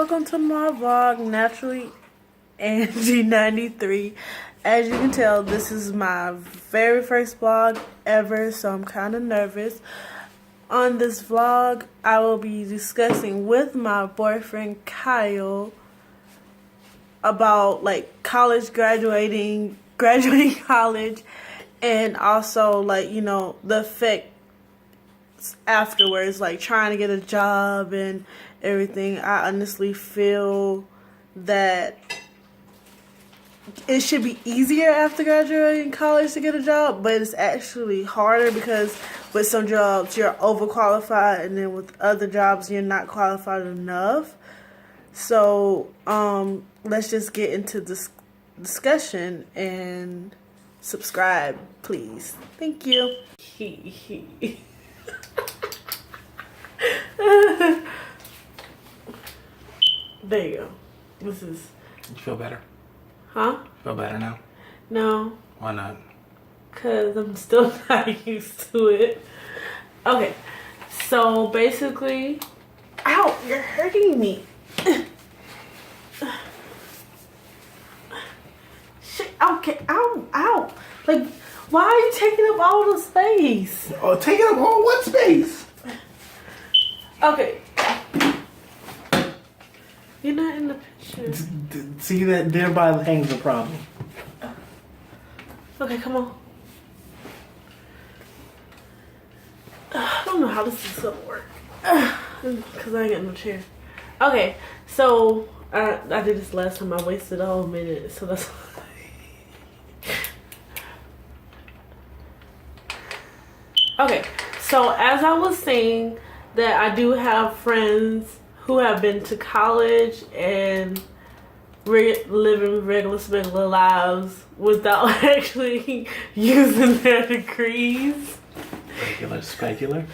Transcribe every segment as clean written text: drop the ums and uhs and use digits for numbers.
welcome to my vlog, Naturally Angie 93. As you can tell, this is my very first vlog ever, so I'm kind of nervous. On this vlog, I will be discussing with my boyfriend Kyle about like college, graduating college, and also like, you know, the effect afterwards, like trying to get a job and everything. I honestly feel that it should be easier after graduating college to get a job, but it's actually harder because with some jobs you're overqualified, and then with other jobs you're not qualified enough. So let's just get into this discussion and subscribe, please. Thank you. There you go. This is... You feel better? Huh? Feel better now? No. Why not? Because I'm still not used to it. Okay. So basically... Ow! You're hurting me. Shit. Okay. Ow. Ow. Like, why are you taking up all the space? Oh, taking up all what space? Okay. You're not in the picture. See that thereby hangs the problem. Okay, come on. I don't know how this is gonna work. Because I ain't got no chair. Okay, so I did this last time. I wasted a whole minute, so that's... Okay, so as I was saying, that I do have friends who have been to college and living regular lives without actually using their degrees. Regular specular.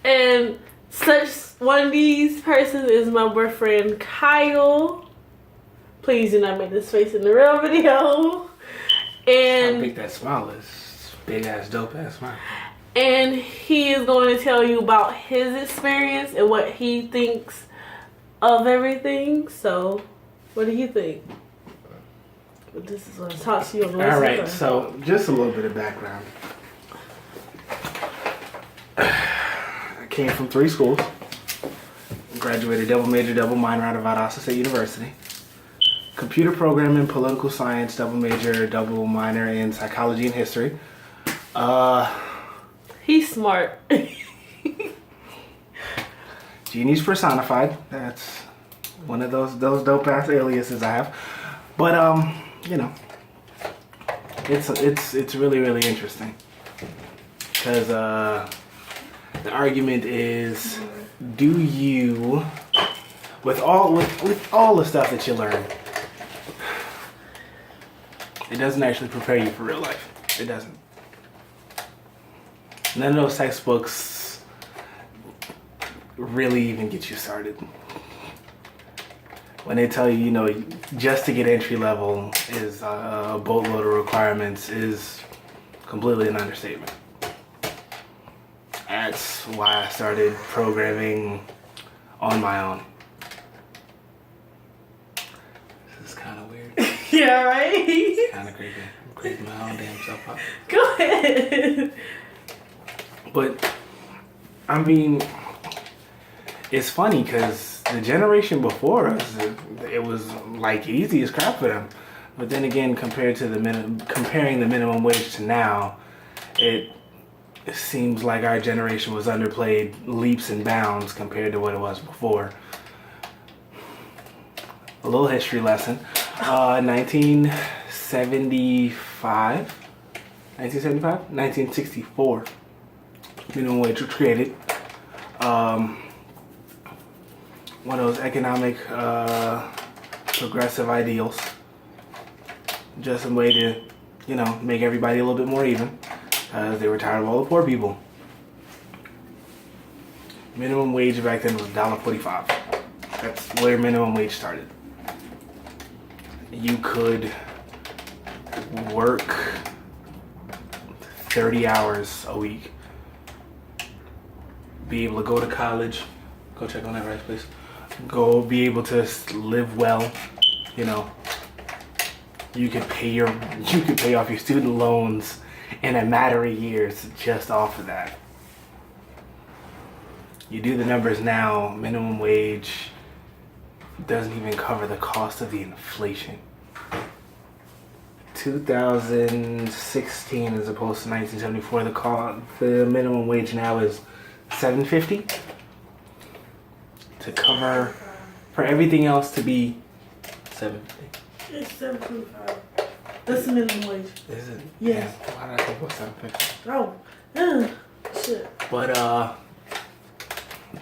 And such one of these persons is my boyfriend Kyle. Please do not make this face in the real video. And How big that smile is. Big ass, dope ass smile. And he is going to tell you about his experience and what he thinks of everything. So, what do you think? This is what I talk to you on. Alright, so just a little bit of background. I came from 3 schools. Graduated double major, double minor out of Valdosta State University. Computer programming, political science, double major, double minor in psychology and history. He's smart. Genius personified. That's one of those dope ass aliases I have. But you know, it's really interesting because the argument is, do you, with all the stuff that you learn, it doesn't actually prepare you for real life. It doesn't. None of those textbooks really even get you started. When they tell you, you know, just to get entry level is a boatload of requirements is completely an understatement. That's why I started programming on my own. This is kind of weird. Yeah, right? Kind of creepy. I'm creeping my own damn self up. Go ahead. But, I mean, it's funny because the generation before us, it was like easy as crap for them. But then again, comparing the minimum wage to now, it seems like our generation was underplayed leaps and bounds compared to what it was before. A little history lesson. 1964. Minimum wage was created. One of those economic progressive ideals. Just a way to, you know, make everybody a little bit more even, because they were tired of all the poor people. Minimum wage back then was $1.45. That's where minimum wage started. You could work 30 hours a week, be able to go to college, go check on that rice, please. go be able to live well, you know. You could pay off your student loans in a matter of years just off of that. You do the numbers now, minimum wage doesn't even cover the cost of the inflation. 2016 as opposed to 1974, the minimum wage now is $7.50 to cover for everything else to be $7.50. It's $7.25. That's the minimum wage. Is it? Yes. Yeah. Why did I think it was $7.50? Oh, shit. But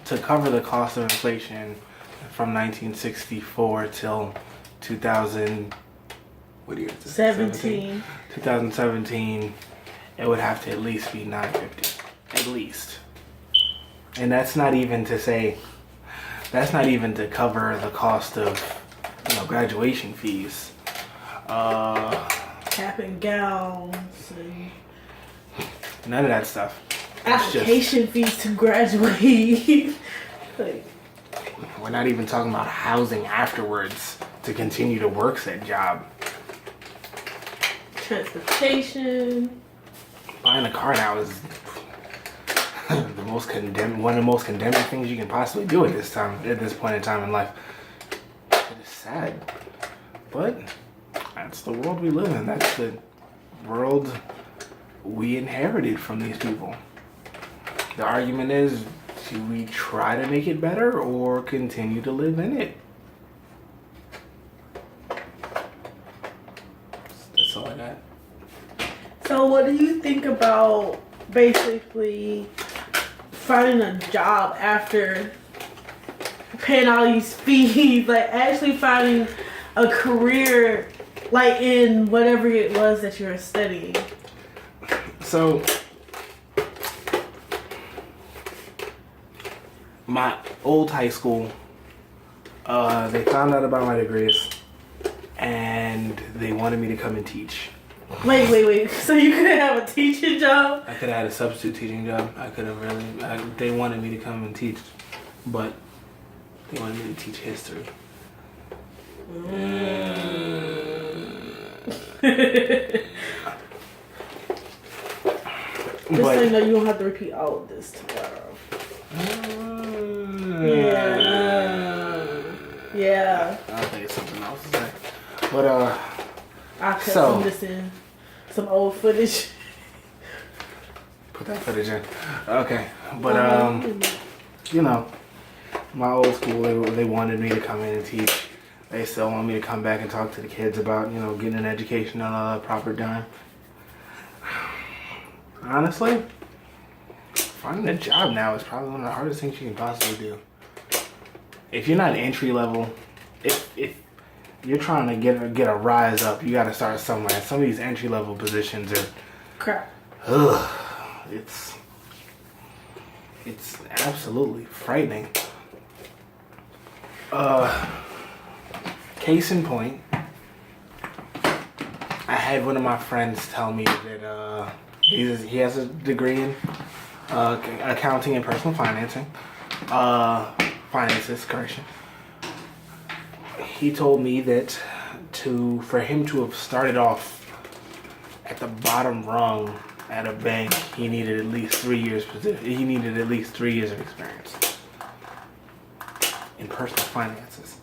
to cover the cost of inflation from 1964 till 2000, what year is it? 17. 2017, it would have to at least be $9.50, at least. And that's not even to cover the cost of, graduation fees. Cap and gowns and None of that stuff. application fees to graduate. Like, We're not even talking about housing afterwards to continue to work said job. transportation. Buying a car now is one of the most condemning things you can possibly do at this point in time in life. It is sad, but that's the world we live in. That's the world we inherited from these people. The argument is, do we try to make it better or continue to live in it? That's all I got. So what do you think about basically finding a job after paying all these fees, like actually finding a career like in whatever it was that you were studying? So, my old high school, they found out about my degrees and they wanted me to come and teach. Wait. So you couldn't have a teaching job? I could have had a substitute teaching job. They wanted me to come and teach, but they wanted me to teach history. Just so you know, you don't have to repeat all of this tomorrow. Yeah. I'll think it's something else to say. But I'll cut So- some of this in. Some old footage. put that footage in. Okay, but my old school, they wanted me to come in and teach. They still want me to come back and talk to the kids about, getting an education on a proper dime. Honestly, finding a job now is probably one of the hardest things you can possibly do. If you're not entry level, if you're trying to get a rise up, you got to start somewhere. Some of these entry level positions are, Crap. it's absolutely frightening. Case in point, I had one of my friends tell me that he has a degree in accounting and personal finances. He told me that for him to have started off at the bottom rung at a bank, he needed at least 3 years. He needed at least 3 years of experience in personal finances.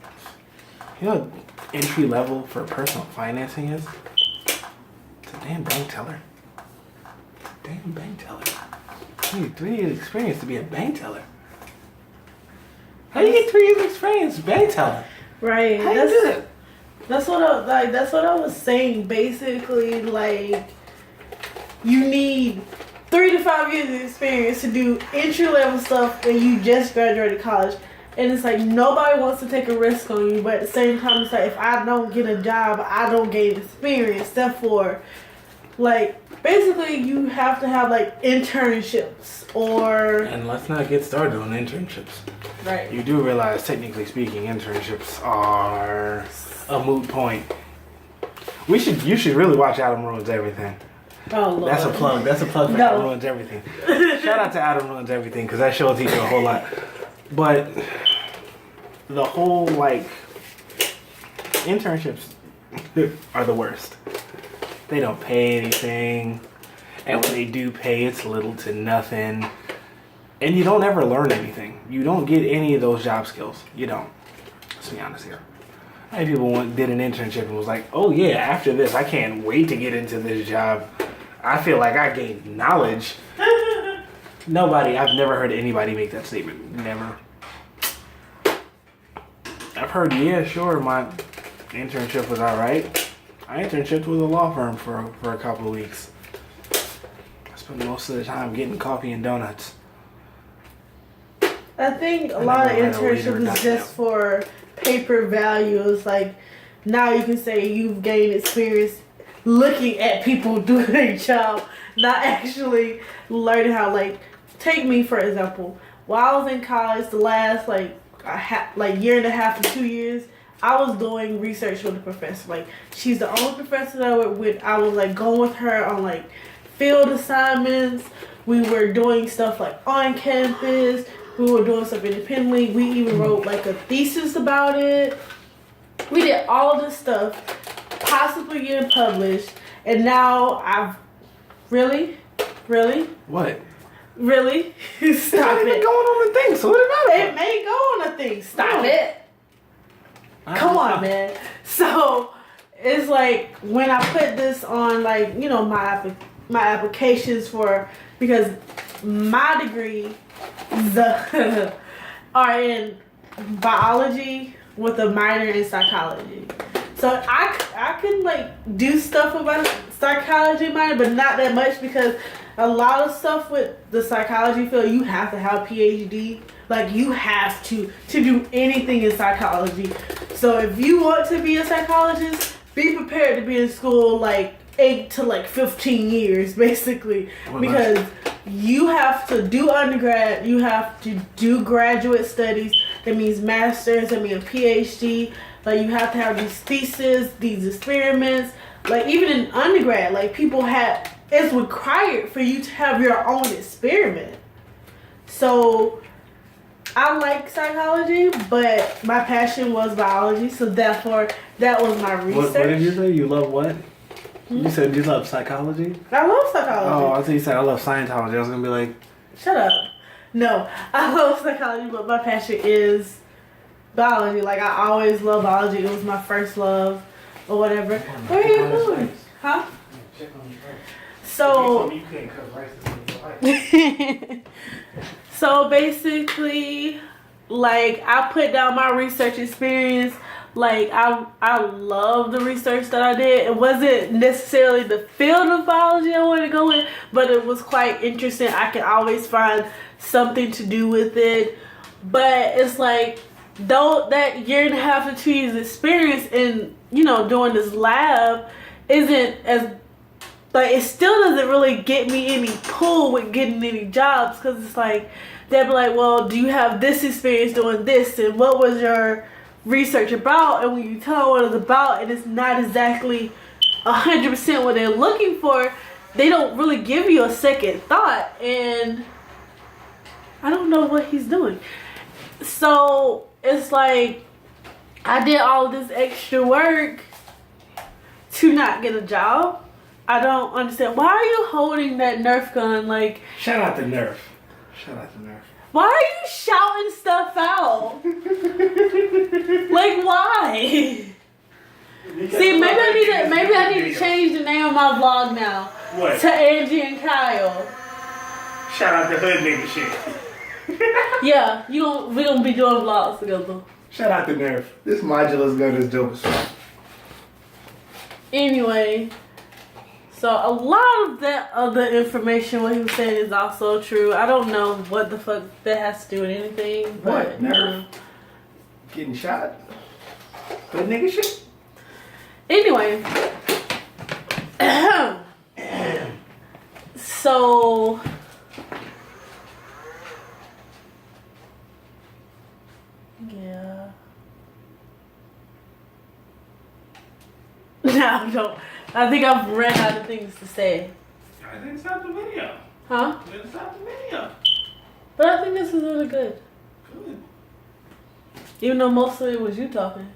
You know what entry level for personal financing is? It's a damn bank teller. Damn bank teller. You need 3 years experience to be a bank teller. How do you get 3 years experience bank teller? Right. How do you do that? That's what I was saying. Basically, like, you need 3 to 5 years of experience to do entry level stuff and you just graduated college. And it's like nobody wants to take a risk on you, but at the same time it's like if I don't get a job, I don't gain experience. Therefore, like, basically you have to have like internships or And let's not get started on internships. right. You do realize, technically speaking, internships are a moot point. You should really watch Adam Ruins Everything. Oh Lord. That's a plug. That's a plug for No. Adam Ruins Everything. Shout out to Adam Ruins Everything because that show will teach you a whole lot. But the whole like internships are the worst. They don't pay anything, and when they do pay, it's little to nothing, and you don't ever learn anything. You don't get any of those job skills. You don't. Let's be honest here. I had people did an internship and was like, "Oh yeah, after this, I can't wait to get into this job. I feel like I gained knowledge." Nobody. I've never heard anybody make that statement. Never. I've heard, yeah, sure, my internship was all right. I internshiped with a law firm for a couple of weeks. I spent most of the time getting coffee and donuts. I think a lot of never read a internships reader is just for paper values. Like now you can say you've gained experience looking at people doing their job, not actually learning how. Like take me for example. While I was in college, the last like year and a half to 2 years, I was doing research with the professor. Like she's the only professor that I was like going with her on like field assignments. We were doing stuff like on campus. We were doing stuff independently. We even wrote like a thesis about it. We did all of this stuff, possibly getting published. And now I've really. What? Really? Stop It's it. going on the thing, so what about It may go on a thing. Stop it. Come on, man. So it's like when I put this on, like my applications because my degree are in biology with a minor in psychology. So I can like do stuff about psychology minor, but not that much because a lot of stuff with the psychology field, you have to have a PhD. Like you have to do anything in psychology. So if you want to be a psychologist, be prepared to be in school like 8 to like 15 years basically, because you have to do undergrad, you have to do graduate studies. That means masters, that means a PhD. Like you have to have these theses, these experiments. Like even in undergrad, like it's required for you to have your own experiment. So I like psychology, but my passion was biology, so therefore that was my research. What did you say? You love what? You said you love psychology? I love psychology. Oh, I thought you said I love Scientology. I was gonna be like, Shut up. No, I love psychology, but my passion is biology. Like I always loved biology. It was my first love or whatever. Where are you going? Huh? So so basically, like I put down my research experience. Like I love the research that I did. It wasn't necessarily the field of biology I wanted to go in, but it was quite interesting. I can always find something to do with it. But it's like though that year and a half to 2 years experience in doing this lab isn't as like it still doesn't really get me any pull with getting any jobs, because it's like they'll be like, well, do you have this experience doing this, and what was your research about? And when you tell them what it's about and it's not exactly 100% what they're looking for, they don't really give you a second thought, and I don't know what he's doing. So it's like I did all this extra work to not get a job. I don't understand. Why are you holding that Nerf gun? Like, shout out to Nerf. Shout out to Nerf. Why are you shouting stuff out? Like, why? See, maybe I need to change the name of my vlog now. What? To Angie and Kyle. Shout out to hood nigga shit. Yeah, we gonna be doing vlogs together. Shout out to Nerf. This modulus gun is dope as fuck. Anyway, so a lot of that other information, what he was saying, is also true. I don't know what the fuck that has to do with anything. But, What? Nerf? Getting shot? Good nigga shit? Anyway. So. Yeah. No, I think I've ran out of things to say. I think stop the video. Huh? Stop the video. But I think this is really good. Good. Even though most of it was you talking.